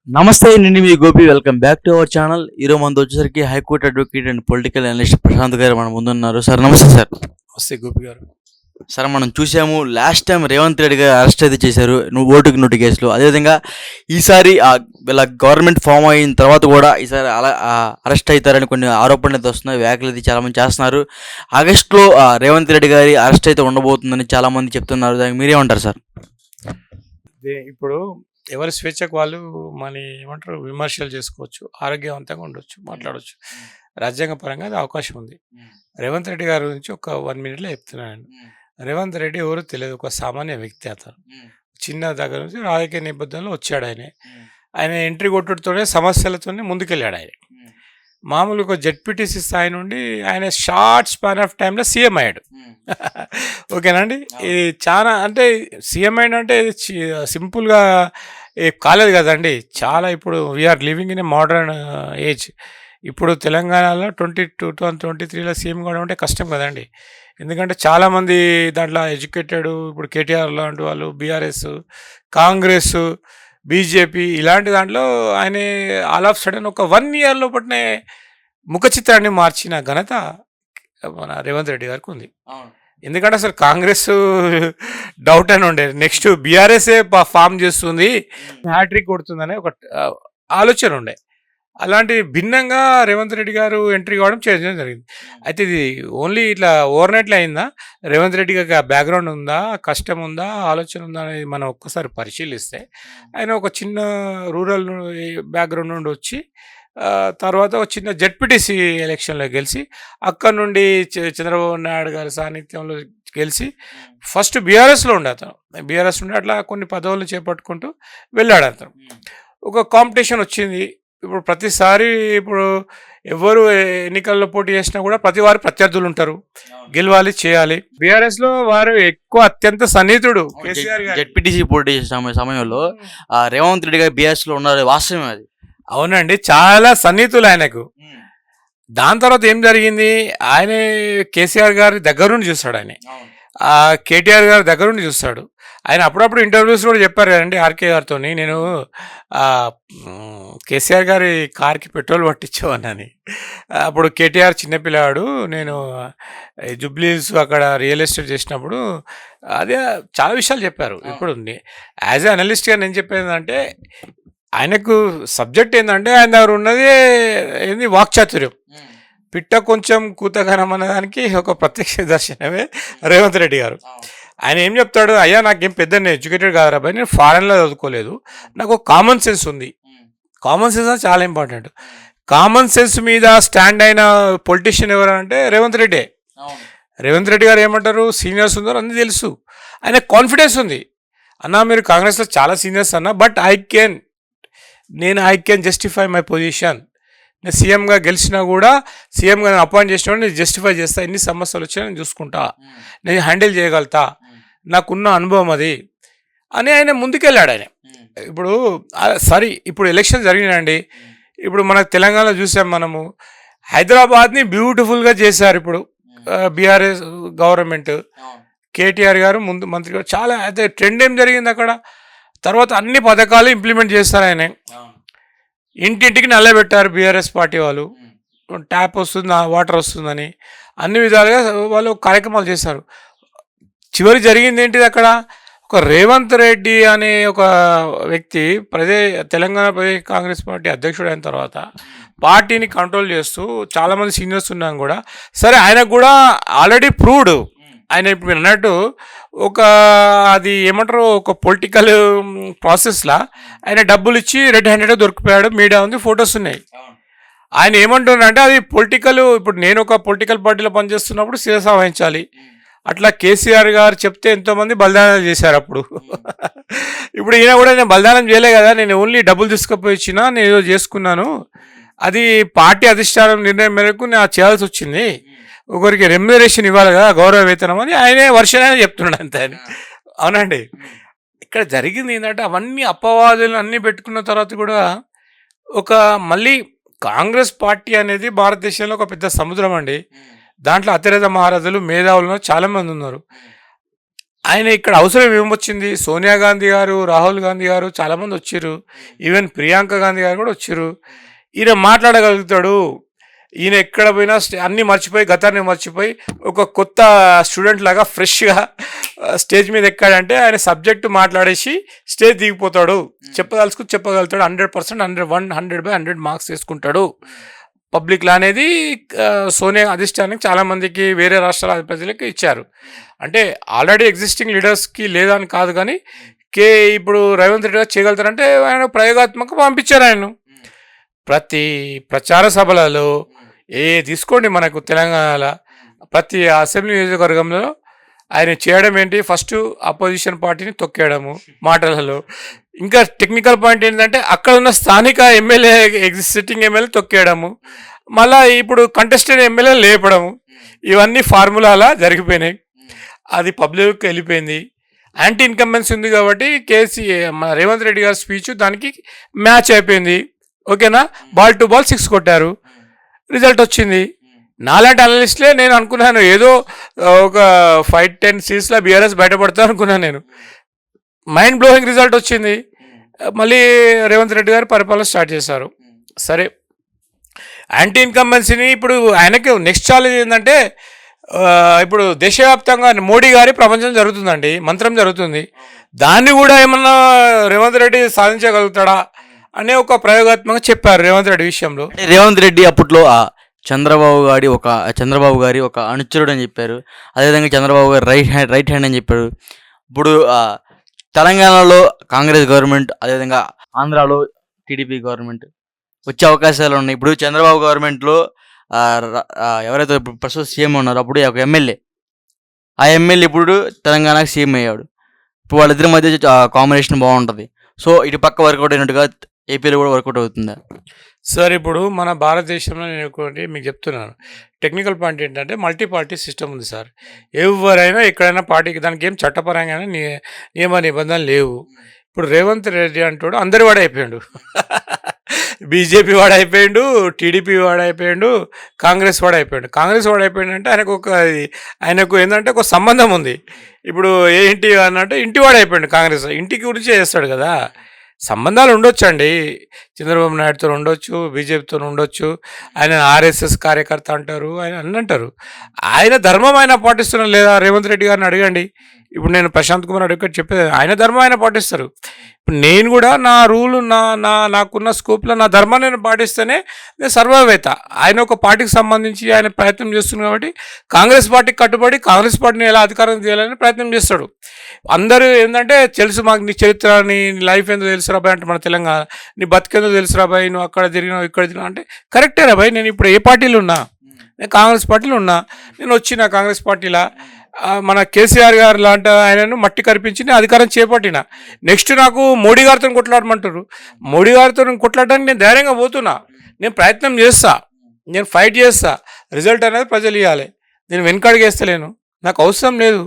నమస్తే నేను మీ Gopi welcome back to our channel. ఈరోజు మనతో వచ్చేసరికి high court advocate and political analyst Prashant గారు మన ముందున్నారు. సార్ నమస్తే సార్. వస్తే గోపి గారు సార్ మనం చూసాము లాస్ట్ టైం రేవంత్ రెడ్డి గారు అరెస్ట్ అయితే చేశారు ఓటుకి నోటు కేసులో. అదేవిధంగా ఈసారి వీళ్ళ గవర్నమెంట్ ఫామ్ అయిన తర్వాత కూడా ఈసారి అలా అరెస్ట్ అవుతారని కొన్ని ఆరోపణలు అయితే వస్తున్నాయి, వ్యాఖ్యలు అయితే చాలామంది చేస్తున్నారు. ఆగస్టులో రేవంత్ రెడ్డి గారి అరెస్ట్ అయితే ఉండబోతుందని చాలామంది చెప్తున్నారు. దానికి మీరేమంటారు సార్? ఇప్పుడు ఎవరి స్వేచ్ఛకు వాళ్ళు మన ఏమంటారు విమర్శలు చేసుకోవచ్చు, ఆరోగ్యవంతంగా ఉండొచ్చు, మాట్లాడవచ్చు. రాజ్యాంగ పరంగా అది అవకాశం ఉంది. రేవంత్ రెడ్డి గారి గురించి ఒక 1 minute చెప్తున్నాను. రేవంత్ రెడ్డి ఎవరు తెలియదు, ఒక సామాన్య వ్యక్తి. అతను చిన్న దగ్గర నుంచి రాజకీయ నేపథ్యంలో వచ్చాడు. ఆయన ఎంట్రీ కొట్టుడుతోనే సమస్యలతోనే ముందుకెళ్ళాడు. ఆయన మామూలుగా ఒక జెడ్పీటీసీ స్థాయి నుండి ఆయన షార్ట్ స్పాన్ ఆఫ్ టైంలో సీఎం అయ్యాడు. ఓకేనండి, ఇది చాలా అంటే సీఎం అంటే సింపుల్గా కాలేదు కదండి. చాలా ఇప్పుడు we are living in a modern age. ఇప్పుడు తెలంగాణలో 2023లో సీఎం కూడా ఉంటే కష్టం కదండి. ఎందుకంటే చాలామంది దాంట్లో ఎడ్యుకేటెడ్, ఇప్పుడు కేటీఆర్ లాంటి వాళ్ళు, బీఆర్ఎస్, కాంగ్రెస్, బీజేపీ ఇలాంటి దాంట్లో ఆయన ఆల్ ఆఫ్ సడన్ ఒక 1 year లోపట్నే ముఖ చిత్రాన్ని మార్చిన ఘనత మన రేవంత్ రెడ్డి గారికి ఉంది. ఎందుకంటే అసలు కాంగ్రెస్ డౌట్ అని ఉండే, నెక్స్ట్ బీఆర్ఎస్ఏ ఫామ్ చేస్తుంది, హ్యాట్రిక్ కొడుతుందనే ఒక ఆలోచన ఉండే. అలాంటి భిన్నంగా రేవంత్ రెడ్డి గారు ఎంట్రీ కావడం చేయడం జరిగింది. అయితే ఇది ఓన్లీ ఇట్లా ఓవర్నైట్లో అయిందా? రేవంత్ రెడ్డి గారికి బ్యాక్గ్రౌండ్ ఉందా, కష్టం ఉందా, ఆలోచన ఉందా అనేది మనం ఒక్కసారి పరిశీలిస్తే, ఆయన ఒక చిన్న రూరల్ బ్యాక్గ్రౌండ్ నుండి వచ్చి తర్వాత ఒక చిన్న జెడ్పీటీసీ ఎలక్షన్లో గెలిచి అక్కడ నుండి చంద్రబాబు నాయుడు గారి సాన్నిధ్యంలో గెలిచి ఫస్ట్ బీఆర్ఎస్లో ఉండే అతను. బీఆర్ఎస్ నుండి అట్లా కొన్ని పదవులు చేపట్టుకుంటూ వెళ్ళాడు అతను. ఒక కాంపిటీషన్ వచ్చింది. ఇప్పుడు ప్రతిసారి ఇప్పుడు ఎవరు ఎన్నికల్లో పోటీ చేసినా కూడా ప్రతి వారు ప్రత్యర్థులు ఉంటారు, గెలవాలి, చేయాలి. బీఆర్ఎస్ లో వారు ఎక్కువ అత్యంత సన్నిహితుడు కేసీఆర్ గారు. జెడ్పీటీసీ పోటీ చేసిన సమయంలో రేవంత్ రెడ్డి గారు బీఆర్ఎస్ లో ఉన్నారు, వాస్తవమే అది. అవునండి, చాలా సన్నిహితులు ఆయనకు. దాని తర్వాత ఏం జరిగింది, ఆయన కేసీఆర్ గారి దగ్గర నుండి చూస్తాడు, ఆయన కేటీఆర్ గారి దగ్గర నుండి చూస్తాడు. ఆయన అప్పుడప్పుడు ఇంటర్వ్యూస్ కూడా చెప్పారు కదండి ఆర్కే గారితో, నేను కేసీఆర్ గారి కార్కి పెట్రోల్ పట్టించేవాడిని. అప్పుడు కేటీఆర్ చిన్నపిల్లాడు, నేను జూబ్లీస్ అక్కడ రియల్ ఎస్టేట్ చేసినప్పుడు అదే చాలా విషయాలు చెప్పారు. ఇప్పుడు యాజ్ ఏ అనలిస్ట్గా నేను చెప్పేది అంటే, ఆయనకు సబ్జెక్ట్ ఏంటంటే ఆయన దగ్గర ఉన్నది ఏంది వాక్చాతుర్యం. పిట్ట కొంచెం కూతగనం అన్నదానికి ఒక ప్రత్యక్ష దర్శనమే రేవంత్ రెడ్డి గారు. ఆయన ఏం చెప్తాడు, అయ్యా నాకేం పెద్ద నేను ఎడ్యుకేటెడ్ కాదు అబ్బాయి, నేను ఫారెన్లో చదువుకోలేదు, నాకు కామన్ సెన్స్ ఉంది. కామన్ సెన్స్ అనేది చాలా ఇంపార్టెంట్. కామన్ సెన్స్ మీద స్టాండ్ అయిన పొలిటీషియన్ ఎవరంటే రేవంత్ రెడ్డి. రేవంత్ రెడ్డి గారు ఏమంటారు, సీనియర్స్ ఉందో అన్నీ తెలుసు, ఆయన కాన్ఫిడెన్స్ ఉంది. అన్న మీరు కాంగ్రెస్లో చాలా సీనియర్స్ అన్న, but I can justify my position. నేను సీఎంగా గెలిచినా కూడా, సీఎంగా నేను అపాయింట్ చేసిన నేను జస్టిఫై చేస్తా, ఎన్ని సమస్యలు వచ్చినా నేను చూసుకుంటా, నేను హ్యాండిల్ చేయగలుగుతా, నాకున్న అనుభవం అది అని ఆయన ముందుకెళ్ళాడు. ఆయన ఇప్పుడు సరే, ఇప్పుడు ఎలక్షన్ జరిగినాయండి. ఇప్పుడు మనకు తెలంగాణలో చూసాం మనము, హైదరాబాద్ని బ్యూటిఫుల్గా చేశారు ఇప్పుడు బీఆర్ఎస్ గవర్నమెంట్. కేటీఆర్ గారు ముందు మంత్రి గారు చాలా, అయితే ట్రెండ్ ఏం జరిగింది అక్కడ, తర్వాత అన్ని పథకాలు ఇంప్లిమెంట్ చేస్తారు. ఆయన ఇంటింటికి నల్లబెట్టారు బీఆర్ఎస్ పార్టీ వాళ్ళు, ట్యాప్ వస్తుంది, వాటర్ వస్తుందని అన్ని విధాలుగా వాళ్ళు కార్యక్రమాలు చేశారు. చివరి జరిగింది ఏంటిది అక్కడ, ఒక రేవంత్ రెడ్డి అనే ఒక వ్యక్తి తెలంగాణ ప్రదేశ్ కాంగ్రెస్ పార్టీ అధ్యక్షుడు అయిన తర్వాత పార్టీని కంట్రోల్ చేస్తూ చాలామంది సీనియర్స్ ఉన్నాం కూడా, సరే ఆయనకు కూడా ఆల్రెడీ ప్రూవ్డ్. ఆయన ఇప్పుడు మీరు అన్నట్టు ఒక అది ఏమంటారు, ఒక పొలిటికల్ ప్రాసెస్లా ఆయన డబ్బులు ఇచ్చి రెడ్ హ్యాండెడ్గా దొరికిపోయాడు. మీడియా ఉంది, ఫొటోస్ ఉన్నాయి. ఆయన ఏమంటున్నారంటే అది పొలిటికల్, ఇప్పుడు నేను ఒక పొలిటికల్ పార్టీలో పనిచేస్తున్నప్పుడు శిరస వహించాలి, అట్లా కేసీఆర్ గారు చెప్తే ఎంతోమంది బలిదానాలు చేశారు అప్పుడు. ఇప్పుడు ఈయన కూడా నేను బలిదానం చేయలే కదా, నేను ఓన్లీ డబ్బులు తీసుకుపోయి ఇచ్చినా, నేను ఏదో చేసుకున్నాను, అది పార్టీ అధిష్టానం నిర్ణయం మేరకు నేను చేయాల్సి వచ్చింది, ఒకరికి రెమ్యునరేషన్ ఇవ్వాలి కదా, గౌరవ వేతనం అని ఆయనే వర్షనే చెప్తున్నాడు అంతే అని. అవునండి, ఇక్కడ జరిగింది ఏంటంటే అవన్నీ అపవాదులు అన్నీ పెట్టుకున్న తర్వాత కూడా ఒక మళ్ళీ కాంగ్రెస్ పార్టీ అనేది భారతదేశంలో ఒక పెద్ద సముద్రం అండి. దాంట్లో అతిరథ మహారథులు, మేధావులు చాలామంది ఉన్నారు. ఆయన ఇక్కడ అవసరం ఏమొచ్చింది? సోనియా గాంధీ గారు, రాహుల్ గాంధీ గారు చాలామంది వచ్చిర్రు. ఈవెన్ ప్రియాంక గాంధీ గారు కూడా వచ్చిర్రు. ఈయన మాట్లాడగలుగుతాడు. ఈయన ఎక్కడ పోయినా అన్నీ మర్చిపోయి, గతాన్ని మర్చిపోయి ఒక కొత్త స్టూడెంట్ లాగా ఫ్రెష్గా స్టేజ్ మీద ఎక్కాడంటే ఆయన సబ్జెక్టు మాట్లాడేసి స్టేజ్ దిగిపోతాడు. చెప్పగలుగుతాడు. 100%, 100/100 మార్క్స్ తీసుకుంటాడు. పబ్లిక్ లా అనేది సోనియా అధిష్టానానికి చాలామందికి వేరే రాష్ట్రాల ప్రజలకి ఇచ్చారు. అంటే ఆల్రెడీ ఎగ్జిస్టింగ్ లీడర్స్కి లేదని కాదు, కానీ ఇప్పుడు రేవంత్ రెడ్డి గారు చేయగలుగుతారంటే ఆయన ప్రయోగాత్మకంగా పంపించారు. ఆయన ప్రతి ప్రచార సభలలో తీసుకోండి, మనకు తెలంగాణలో ప్రతి అసెంబ్లీ నియోజకవర్గంలో ఆయన చేయడం ఏంటి? ఫస్ట్ అపోజిషన్ పార్టీని తొక్కేయడము మాటలలో. ఇంకా టెక్నికల్ పాయింట్ ఏంటంటే అక్కడ ఉన్న స్థానిక ఎమ్మెల్యే, సిట్టింగ్ ఎమ్మెల్యే తొక్కేయడము, మళ్ళీ ఇప్పుడు కంటెస్టెడ్ ఎమ్మెల్యే లేపడము, ఇవన్నీ ఫార్ములాలా జరిగిపోయినాయి. అది పబ్లిక్కి వెళ్ళిపోయింది. యాంటీ ఇన్కంబెన్స్ ఉంది కాబట్టి మన రేవంత్ రెడ్డి గారి స్పీచ్ దానికి మ్యాచ్ అయిపోయింది. ఓకేనా? బాల్ టు బాల్ 6 కొట్టారు, రిజల్ట్ వచ్చింది. నాలాంటి అనలిస్ట్లే నేను అనుకున్నాను ఏదో ఒక 5-10 సీట్స్లో బీఆర్ఎస్ బయటపడతా అనుకున్నాను నేను. మైండ్ బ్లోయింగ్ రిజల్ట్ వచ్చింది. మళ్ళీ రేవంత్ రెడ్డి గారు పరిపాలన స్టార్ట్ చేశారు. సరే, యాంటీ ఇన్కంబెన్సీని ఇప్పుడు ఆయనకి నెక్స్ట్ ఛాలెంజ్ ఏంటంటే ఇప్పుడు దేశవ్యాప్తంగా మోడీ గారి ప్రపంచం జరుగుతుందండి, మంత్రం జరుగుతుంది. దాన్ని కూడా ఏమన్నా రేవంత్ రెడ్డి సాధించగలుగుతాడా అనే ఒక ప్రయోగాత్మకంగా చెప్పారు రేవంత్ రెడ్డి విషయంలో. రేవంత్ రెడ్డి అప్పట్లో చంద్రబాబు గారి ఒక అనుచరుడు అని చెప్పారు. అదేవిధంగా చంద్రబాబు గారు రైట్ హ్యాండ్ అని చెప్పారు. ఇప్పుడు తెలంగాణలో కాంగ్రెస్ గవర్నమెంట్, అదేవిధంగా ఆంధ్రాలో టీడీపీ గవర్నమెంట్ వచ్చే అవకాశాలు ఉన్నాయి. ఇప్పుడు చంద్రబాబు గవర్నమెంట్లో ఎవరైతే ఇప్పుడు ప్రస్తుతం సీఎం ఉన్నారో అప్పుడు ఒక ఎమ్మెల్యే, ఆ ఎమ్మెల్యే ఇప్పుడు తెలంగాణకు సీఎం అయ్యాడు. ఇప్పుడు వాళ్ళిద్దరి మధ్య కాంబినేషన్ బాగుంటుంది. సో ఇటు పక్క వర్కౌట్ అయినట్టుగా ఏపీలో కూడా వర్కౌట్ అవుతుందా? సార్, ఇప్పుడు మన భారతదేశంలో నేను మీకు చెప్తున్నాను, టెక్నికల్ పాయింట్ ఏంటంటే మల్టీ పార్టీ సిస్టమ్ ఉంది సార్. ఎవరైనా ఎక్కడైనా పార్టీకి దానికి ఏం చట్టపరంగా నియమ నిబంధనలు లేవు. ఇప్పుడు రేవంత్ రెడ్డి అంటాడు అందరి వాడు అయిపోయాడు. బీజేపీ వాడు అయిపోయాడు, టీడీపీ వాడు అయిపోయాడు, కాంగ్రెస్ వాడు అయిపోయాడు. కాంగ్రెస్ వాడు అయిపోయాడు అంటే ఆయనకు ఏంటంటే ఒక సంబంధం ఉంది. ఇప్పుడు ఏంటి అన్నట్టు ఇంటి వాడు అయిపోయాడు. కాంగ్రెస్ ఇంటికి గురించి చేస్తాడు కదా. సంబంధాలు ఉండొచ్చండి, చంద్రబాబు నాయుడుతో ఉండొచ్చు, బీజేపీతో ఉండొచ్చు, ఆయన ఆర్ఎస్ఎస్ కార్యకర్త అంటారు, ఆయన అన్నీ అంటారు. ఆయన ధర్మం ఆయన పాటిస్తున్నారు లేదా? రేవంత్ రెడ్డి గారిని అడగండి. ఇప్పుడు నేను ప్రశాంత్ కుమార్ అడ్వకేట్ చెప్పేది ఆయన ధర్మం ఆయన పాటిస్తారు. ఇప్పుడు నేను కూడా నా రూలు నాకున్న స్కోప్లో నా ధర్మాన్ని నేను పాటిస్తేనే నేను సర్వైవ్ అవుతా. ఆయన ఒక పార్టీకి సంబంధించి ఆయన ప్రయత్నం చేస్తున్నాడు కాబట్టి కాంగ్రెస్ పార్టీకి కట్టుబడి కాంగ్రెస్ పార్టీని ఎలా అధికారం చేయాలని ప్రయత్నం చేస్తాడు. అందరూ ఏంటంటే తెలుసు మాకు నీ చరిత్ర, నీ లైఫ్ ఏందో తెలుసు రాబాయ్ అంటే మన తెలంగాణ, నీ బతికేందో తెలుసు రాబాయ్, నువ్వు అక్కడ తిరిగినావు ఇక్కడ తిరిగినావు అంటే కరెక్టే రాబాయ్. నేను ఇప్పుడు ఏ పార్టీలో ఉన్నా, నేను కాంగ్రెస్ పార్టీలో ఉన్నా. నేను వచ్చిన కాంగ్రెస్ పార్టీలో మన కేసీఆర్ గారు లాంటి ఆయనను మట్టి కరిపించి నేను అధికారం చేపట్టిన. నెక్స్ట్ నాకు మోడీ గారితో కొట్లాడమంటారు. మోడీ గారితో కొట్లాడడానికి నేను ధైర్యంగా పోతున్నా, నేను ప్రయత్నం చేస్తా, నేను ఫైట్ చేస్తా. రిజల్ట్ అనేది ప్రజలు ఇవ్వాలి. నేను వెనకడుగేస్తలేను, నాకు అవసరం లేదు,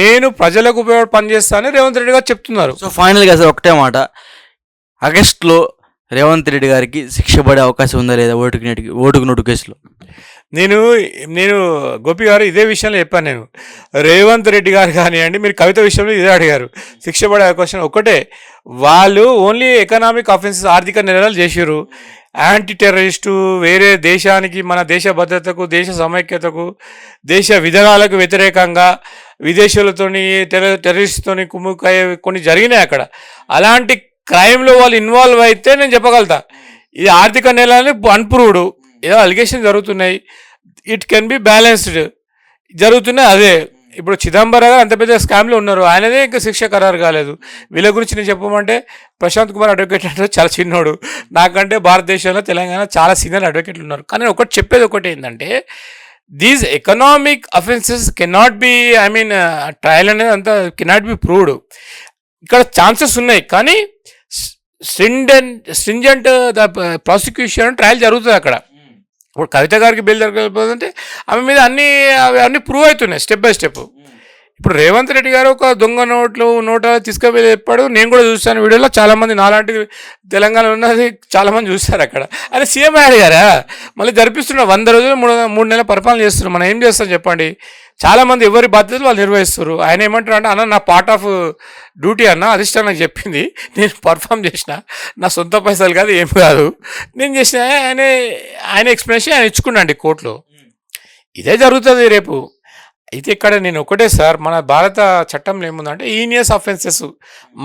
నేను ప్రజలకు ఉపయోగపడి పనిచేస్తానని రేవంత్ రెడ్డి గారు చెప్తున్నారు. సో ఫైనల్గా సార్ ఒకటే మాట, ఆగస్టులో రేవంత్ రెడ్డి గారికి శిక్ష పడే అవకాశం ఉందా లేదా ఓటుకు నోటు కేసులో? నేను గోపి గారు ఇదే విషయంలో చెప్పాను. నేను రేవంత్ రెడ్డి గారు కానివ్వండి, మీరు కవిత విషయంలో ఇదే అడిగారు. శిక్ష పడే అవకాశం ఒకటే, వాళ్ళు ఓన్లీ ఎకనామిక్ ఆఫెన్సెస్, ఆర్థిక నేరాలు చేసారు. యాంటీ టెర్రరిస్టు, వేరే దేశానికి, మన దేశ భద్రతకు, దేశ సమైక్యతకు, దేశ విధానాలకు వ్యతిరేకంగా విదేశీయులతోని టెర్రరిస్ట్తోని కుమ్ముకాయ కొన్ని జరిగినాయి అక్కడ. అలాంటి క్రైమ్లో వాళ్ళు ఇన్వాల్వ్ అయితే నేను చెప్పగలుగుతా. ఇది ఆర్థిక నేరాలని అన్ప్రూవ్డ్, ఏదో అలిగేషన్ జరుగుతున్నాయి, ఇట్ కెన్ బి బ్యాలెన్స్డ్ జరుగుతున్నాయి. అదే ఇప్పుడు చిదంబరం అంత పెద్ద స్కామ్లో ఉన్నారు, ఆయనదే ఇంకా శిక్ష ఖరారు కాలేదు. వీళ్ళ గురించి నేను చెప్పమంటే ప్రశాంత్ కుమార్ అడ్వకేట్ అంటే చాలా చిన్నోడు, నాకంటే భారతదేశంలో తెలంగాణ చాలా సీనియర్ అడ్వకేట్లు ఉన్నారు. కానీ ఒకటి చెప్పేది ఒకటి ఏంటంటే, these economic offences cannot be, trial అనేది అంతా కెనాట్ బి ప్రూవ్డ్. ఇక్కడ ఛాన్సెస్ ఉన్నాయి కానీ స్ట్రింజెంట్ ప్రాసిక్యూషన్ ట్రయల్ జరుగుతుంది అక్కడ. ఇప్పుడు కవిత గారికి బెయిల్ దొరకకపోతే ఆమె మీద అన్నీ ప్రూవ్ అవుతున్నాయి స్టెప్ బై స్టెప్. ఇప్పుడు రేవంత్ రెడ్డి గారు ఒక దొంగ నోట తీసుకువెళ్ళి చెప్పాడు. నేను కూడా చూస్తాను వీడియోలో, చాలామంది నాలాంటి తెలంగాణ ఉన్నది చాలామంది చూస్తారు అక్కడ. ఆయన సీఎం అయ్యారు గారా, మళ్ళీ జరిపిస్తున్నాడు 100 రోజులు 3 నెలల పరిపాలన చేస్తున్నాం. మనం ఏం చేస్తాం చెప్పండి? చాలామంది ఎవరి బాధ్యతలు వాళ్ళు నిర్వహిస్తారు. ఆయన ఏమంటారు అంటే, అన్న నా పార్ట్ ఆఫ్ డ్యూటీ అన్న అధిష్టానం నాకు చెప్పింది, నేను పర్ఫామ్ చేసిన, నా సొంత పైసలు కాదు ఏం కాదు నేను చేసిన, ఆయన ఎక్స్ప్లెనేషన్ ఆయన ఇచ్చుకున్నాండి కోర్టులో. ఇదే జరుగుతుంది రేపు. అయితే ఇక్కడ నేను ఒకటే సార్, మన భారత చట్టంలో ఏముందంటే ఈనియస్ అఫెన్సెస్,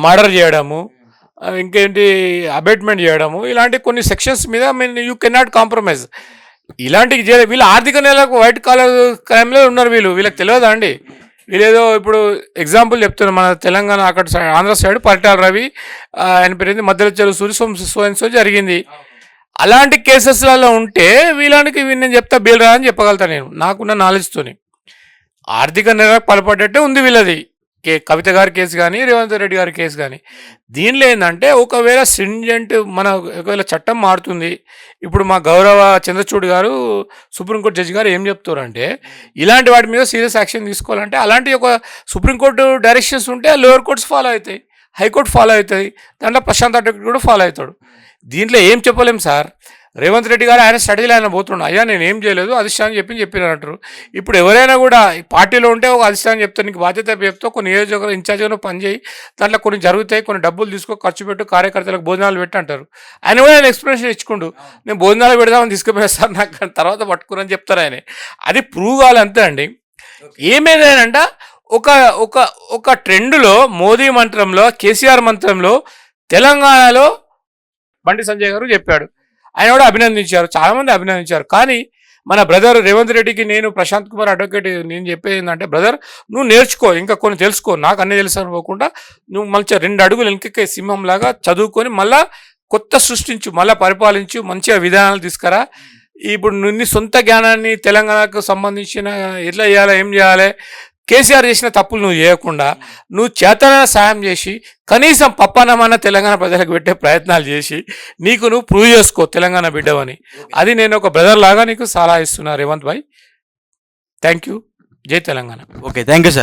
మర్డర్ చేయడము, ఇంకేంటి అబేట్మెంట్ చేయడము, ఇలాంటి కొన్ని సెక్షన్స్ మీద యూ కెన్ నాట్ కాంప్రమైజ్. ఇలాంటివి చేయలేదు. వీళ్ళు ఆర్థిక నెలకు వైట్ కాలర్ క్రైమ్లో ఉన్నారు. వీళ్ళకి తెలియదా అండి? వీళ్ళేదో ఇప్పుడు ఎగ్జాంపుల్ చెప్తున్నారు, మన తెలంగాణ అక్కడ ఆంధ్ర సైడ్ పరిటాల రవి, ఆయన పేరు మధ్యలో చెరువు సూర్య సో జరిగింది. అలాంటి కేసెస్లలో ఉంటే వీళ్ళకి నేను చెప్తా బెయిల్ రా అని చెప్పగలుగుతాను నేను, నాకున్న నాలెడ్జ్తోని. ఆర్థిక నేరాలకు పాల్పడ్డట్టే ఉంది వీళ్ళది, కవిత గారి కేసు కానీ రేవంత్ రెడ్డి గారి కేసు కానీ. దీనిలో ఏంటంటే ఒకవేళ స్ట్రింజెంట్ ఒకవేళ చట్టం మారుతుంది. ఇప్పుడు మా గౌరవ చంద్రచూడ్ గారు సుప్రీంకోర్టు జడ్జి గారు ఏం చెప్తారంటే, ఇలాంటి వాటి మీద సీరియస్ యాక్షన్ తీసుకోవాలంటే అలాంటి ఒక సుప్రీంకోర్టు డైరెక్షన్స్ ఉంటే లోయర్ కోర్ట్స్ ఫాలో అవుతాయి, హైకోర్టు ఫాలో అవుతుంది, దాంట్లో ప్రశాంత్ అడ్వకేట్ కూడా ఫాలో అవుతాడు. దీంట్లో ఏం చెప్పలేం సార్. రేవంత్ రెడ్డి గారు ఆయన స్టడీలో ఆయన పోతున్నాడు, అయ్యా నేను ఏం చేయలేదు అధిష్టానం చెప్పినారంటారు. ఇప్పుడు ఎవరైనా కూడా ఈ పార్టీలో ఉంటే ఒక అధిష్టానం చెప్తే నీకు బాధ్యత చెప్తా, కొన్ని నియోజకవర్గం ఇన్ఛార్జ్గా పని చేయి, దాంట్లో కొన్ని జరుగుతాయి, కొన్ని డబ్బులు తీసుకో, ఖర్చు పెట్టు, కార్యకర్తలకు భోజనాలు పెట్టి అంటారు. ఆయన కూడా ఆయన ఎక్స్ప్లెనేషన్ ఇచ్చుకుంటూ నేను భోజనాలు పెడదామని తీసుకుపోయినా సార్, నాకు తర్వాత పట్టుకుని చెప్తారు ఆయన. అది ప్రూవ్ కావాలి అంతే అండి. ఏమేదైనంట ఒక ఒక ఒక ట్రెండ్లో మోదీ మంత్రంలో, కేసీఆర్ మంత్రంలో తెలంగాణలో బండి సంజయ్ గారు చెప్పాడు, ఆయన కూడా అభినందించారు, చాలామంది అభినందించారు. కానీ మన బ్రదర్ రేవంత్ రెడ్డికి నేను ప్రశాంత్ కుమార్ అడ్వకేట్ నేను చెప్పేది ఏంటంటే, బ్రదర్ నువ్వు నేర్చుకో, ఇంకా కొన్ని తెలుసుకో, నాకు అన్నీ తెలుసు అనుకోకుండా నువ్వు మంచిగా 2 అడుగులు వెనక్కి సింహంలాగా చదువుకొని మళ్ళా కొత్త సృష్టించు, మళ్ళీ పరిపాలించు, మంచిగా విధానాలు తీసుకురా. ఇప్పుడు నీ సొంత జ్ఞానాన్ని తెలంగాణకు సంబంధించిన ఎట్లా చేయాలి, ఏం చేయాలి, కేసీఆర్ చేసిన తప్పులు నువ్వు చేయకుండా నువ్వు చేతనైన సాయం చేసి కనీసం పప్పనమన్న తెలంగాణ ప్రజలకు పెట్టే ప్రయత్నాలు చేసి నీకు నువ్వు ప్రూవ్ చేసుకో తెలంగాణ బిడ్డవని. అది నేను ఒక బ్రదర్ లాగా నీకు సలహా ఇస్తున్నా రేవంత్ భాయ్. Thank you. జై Telangana. Okay, thank you sir.